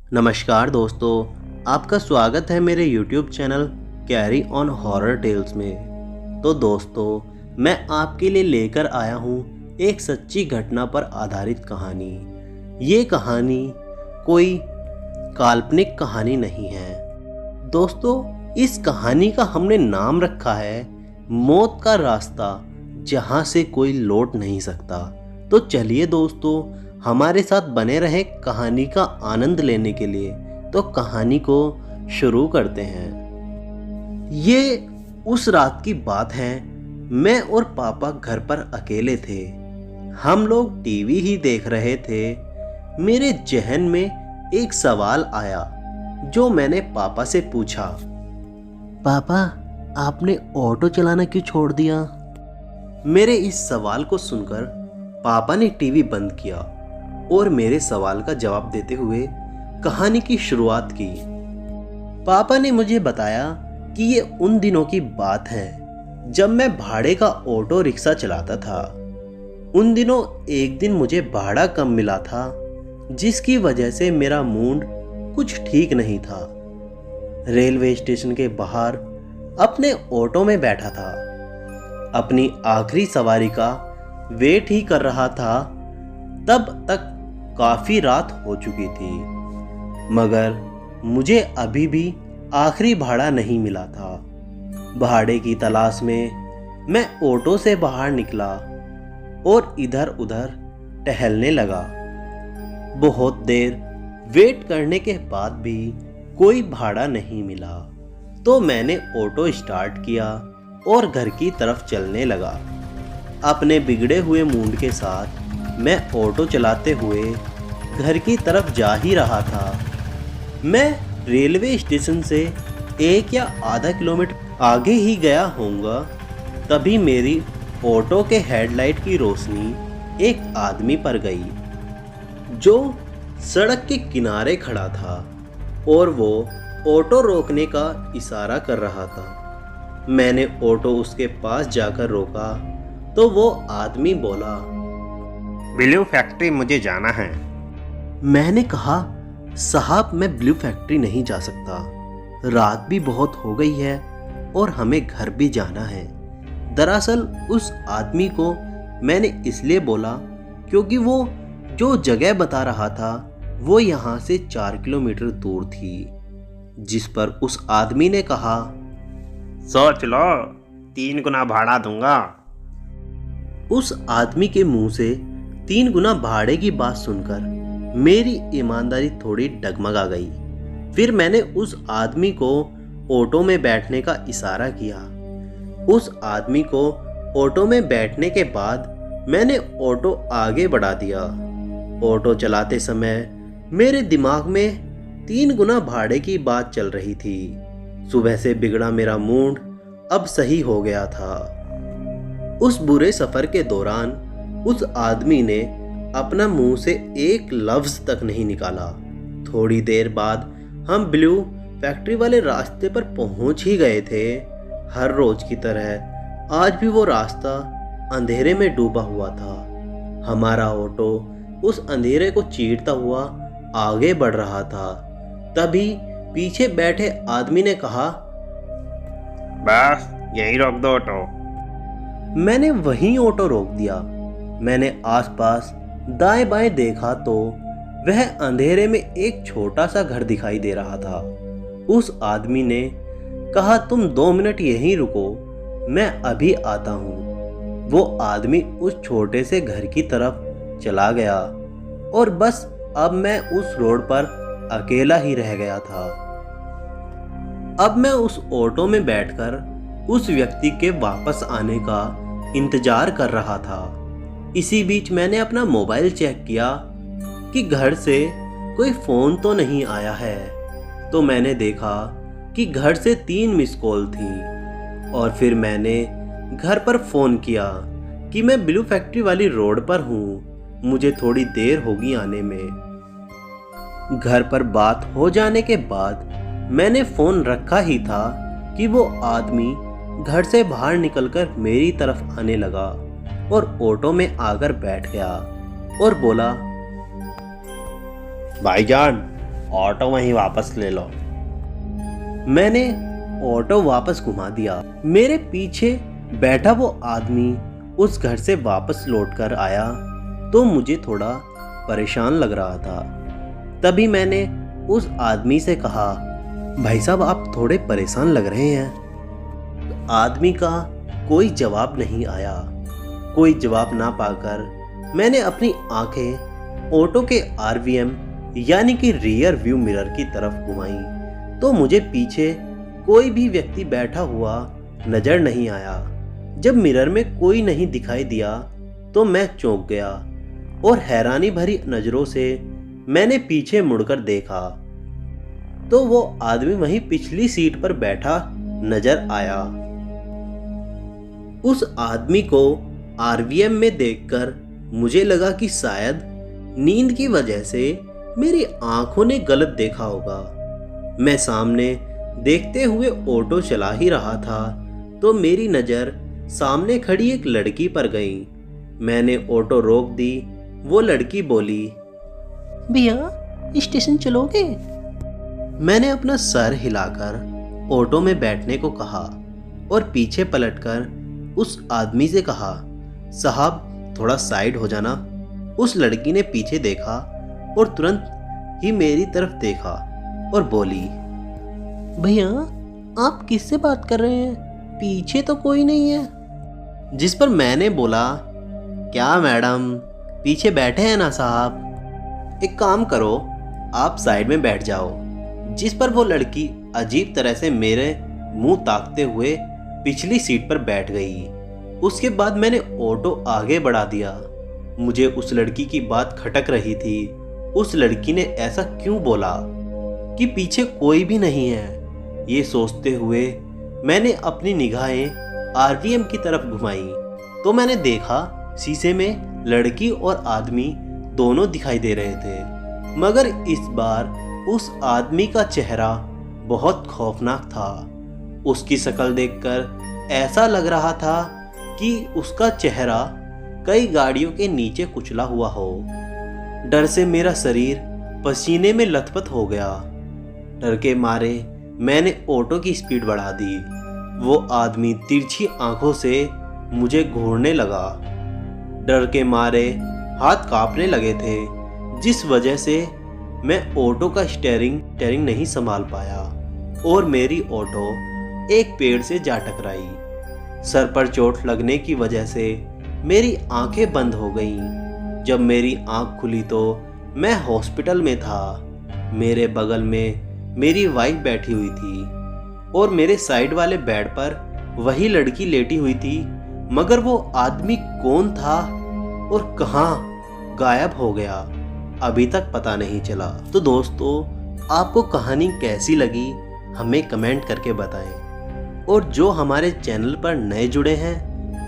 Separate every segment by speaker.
Speaker 1: नमस्कार दोस्तों, आपका स्वागत है मेरे YouTube channel carry on horror tales में। तो दोस्तों, मैं आपके लिए लेकर आया हूँ एक सच्ची घटना पर आधारित कहानी। ये कहानी कोई काल्पनिक कहानी नहीं है दोस्तों। इस कहानी का हमने नाम रखा है मौत का रास्ता, जहाँ से कोई लौट नहीं सकता। तो चलिए दोस्तों, हमारे साथ बने रहें कहानी का आनंद लेने के लिए। तो कहानी को शुरू करते हैं। ये उस रात की बात है, मैं और पापा घर पर अकेले थे। हम लोग टीवी ही देख रहे थे। मेरे जहन में एक सवाल आया जो मैंने पापा से पूछा। पापा, आपने ऑटो चलाना क्यों छोड़ दिया? मेरे इस सवाल को सुनकर पापा ने टीवी बंद किया और मेरे सवाल का जवाब देते हुए कहानी की शुरुआत की। पापा ने मुझे बताया कि ये उन दिनों की बात है जब मैं भाड़े का ऑटो रिक्शा चलाता था। उन दिनों एक दिन मुझे भाड़ा कम मिला था, जिसकी वजह से मेरा मूड कुछ ठीक नहीं था। रेलवे स्टेशन के बाहर अपने ऑटो में बैठा था, अपनी आखिरी सवारी का वेट ही कर रहा था। तब तक काफी रात हो चुकी थी, मगर मुझे अभी भी आखिरी भाड़ा नहीं मिला था। भाड़े की तलाश में मैं ऑटो से बाहर निकला और इधर उधर टहलने लगा। बहुत देर वेट करने के बाद भी कोई भाड़ा नहीं मिला, तो मैंने ऑटो स्टार्ट किया और घर की तरफ चलने लगा। अपने बिगड़े हुए मूड के साथ मैं ऑटो चलाते हुए घर की तरफ जा ही रहा था। मैं रेलवे स्टेशन से 1 या आधा किलोमीटर आगे ही गया होऊंगा, तभी मेरी ऑटो के हेडलाइट की रोशनी एक आदमी पर गई जो सड़क के किनारे खड़ा था और वो ऑटो रोकने का इशारा कर रहा था। मैंने ऑटो उसके पास जाकर रोका तो वो आदमी बोला,
Speaker 2: ब्लू फैक्ट्री मुझे जाना है।
Speaker 1: मैंने कहा, साहब मैं ब्लू फैक्ट्री नहीं जा सकता। रात भी बहुत हो गई है और हमें घर भी जाना है। दरअसल उस आदमी को मैंने इसलिए बोला क्योंकि वो जो जगह बता रहा था वो यहाँ से 4 किलोमीटर दूर थी। जिस पर उस आदमी ने कहा,
Speaker 2: सोच लो, 3 गुना भाड़ा दूंगा।
Speaker 1: उस आदमी के मुंह से 3 गुना भाड़े की बात सुनकर मेरी ईमानदारी थोड़ी डगमगा गई। फिर मैंने उस आदमी को ऑटो में बैठने का इशारा किया। उस आदमी को ऑटो में बैठने के बाद मैंने ऑटो आगे बढ़ा दिया। ऑटो चलाते समय मेरे दिमाग में 3 गुना भाड़े की बात चल रही थी। सुबह से बिगड़ा मेरा मूड अब सही हो गया था। उस बुरे सफर के दौरान उस आदमी ने अपना मुंह से एक लफ्ज तक नहीं निकाला। थोड़ी देर बाद हम ब्लू फैक्ट्री वाले रास्ते पर पहुंच ही गए थे। हर रोज की तरह आज भी वो रास्ता अंधेरे में डूबा हुआ था। हमारा ऑटो उस अंधेरे को चीरता हुआ आगे बढ़ रहा था। तभी पीछे बैठे आदमी ने कहा,
Speaker 2: बस यही रोक दो ऑटो।
Speaker 1: मैंने वहीं ऑटो रोक दिया। मैंने आसपास दाएं बाएं देखा तो वह अंधेरे में एक छोटा सा घर दिखाई दे रहा था। उस आदमी ने कहा, तुम 2 मिनट यहीं रुको, मैं अभी आता हूँ। वो आदमी उस छोटे से घर की तरफ चला गया और बस अब मैं उस रोड पर अकेला ही रह गया था। अब मैं उस ऑटो में बैठकर उस व्यक्ति के वापस आने का इंतजार कर रहा था। इसी बीच मैंने अपना मोबाइल चेक किया कि घर से कोई फोन तो नहीं आया है। तो मैंने देखा कि घर से 3 मिस कॉल थी और फिर मैंने घर पर फोन किया कि मैं ब्लू फैक्ट्री वाली रोड पर हूँ, मुझे थोड़ी देर होगी आने में। घर पर बात हो जाने के बाद मैंने फोन रखा ही था कि वो आदमी घर से बाहर निकलकर मेरी तरफ आने लगा और ऑटो में आकर बैठ गया और बोला,
Speaker 2: भाईजान, ऑटो वहीं वापस ले लो।
Speaker 1: मैंने ऑटो वापस घुमा दिया। मेरे पीछे बैठा वो आदमी उस घर से वापस लौटकर आया तो मुझे थोड़ा परेशान लग रहा था। तभी मैंने उस आदमी से कहा, भाई साहब आप थोड़े परेशान लग रहे हैं। आदमी का कोई जवाब नहीं आया। कोई जवाब ना पाकर मैंने अपनी आंखें ऑटो के आरवीएम यानी कि रियर व्यू मिरर की तरफ घुमाई तो मुझे पीछे कोई भी व्यक्ति बैठा हुआ नजर नहीं आया। जब मिरर में कोई नहीं दिखाई दिया तो मैं चौंक गया और हैरानी भरी नजरों से मैंने पीछे मुड़कर देखा तो वो आदमी वहीं पिछली सीट पर बैठा नजर आया। उस आदमी को आरवीएम में देखकर मुझे लगा कि शायद नींद की वजह से मेरी आंखों ने गलत देखा होगा। मैं सामने देखते हुए ऑटो चला ही रहा था तो मेरी नज़र सामने खड़ी एक लड़की पर गई। मैंने ऑटो रोक दी। वो लड़की बोली, भैया स्टेशन चलोगे? मैंने अपना सर हिलाकर ऑटो में बैठने को कहा और पीछे पलटकर उस आदमी से कहा, साहब थोड़ा साइड हो जाना। उस लड़की ने पीछे देखा और तुरंत ही मेरी तरफ देखा और बोली, भैया आप किससे बात कर रहे हैं? पीछे तो कोई नहीं है। जिस पर मैंने बोला, क्या मैडम पीछे बैठे हैं ना साहब, एक काम करो आप साइड में बैठ जाओ। जिस पर वो लड़की अजीब तरह से मेरे मुंह ताकते हुए पिछली सीट पर बैठ गई। उसके बाद मैंने ऑटो आगे बढ़ा दिया। मुझे उस लड़की की बात खटक रही थी। उस लड़की ने ऐसा क्यों बोला कि पीछे कोई भी नहीं है? ये सोचते हुए मैंने अपनी निगाहें आरवीएम की तरफ घुमाई तो मैंने देखा शीशे में लड़की और आदमी दोनों दिखाई दे रहे थे, मगर इस बार उस आदमी का चेहरा बहुत खौफनाक था। उसकी शक्ल देखकर ऐसा लग रहा था कि उसका चेहरा कई गाड़ियों के नीचे कुचला हुआ हो। डर से मेरा शरीर पसीने में लथपथ हो गया। डर के मारे मैंने ऑटो की स्पीड बढ़ा दी। वो आदमी तिरछी आंखों से मुझे घूरने लगा। डर के मारे हाथ कांपने लगे थे, जिस वजह से मैं ऑटो का स्टीयरिंग नहीं संभाल पाया और मेरी ऑटो एक पेड़ से जा टकराई। सर पर चोट लगने की वजह से मेरी आंखें बंद हो गईं। जब मेरी आंख खुली तो मैं हॉस्पिटल में था। मेरे बगल में मेरी वाइफ बैठी हुई थी और मेरे साइड वाले बेड पर वही लड़की लेटी हुई थी, मगर वो आदमी कौन था और कहाँ गायब हो गया अभी तक पता नहीं चला। तो दोस्तों आपको कहानी कैसी लगी हमें कमेंट करके बताएं और जो हमारे चैनल पर नए जुड़े हैं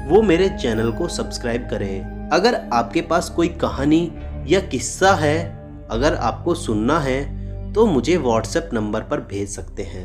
Speaker 1: वो मेरे चैनल को सब्सक्राइब करें। अगर आपके पास कोई कहानी या किस्सा है, अगर आपको सुनना है तो मुझे व्हाट्सएप नंबर पर भेज सकते हैं।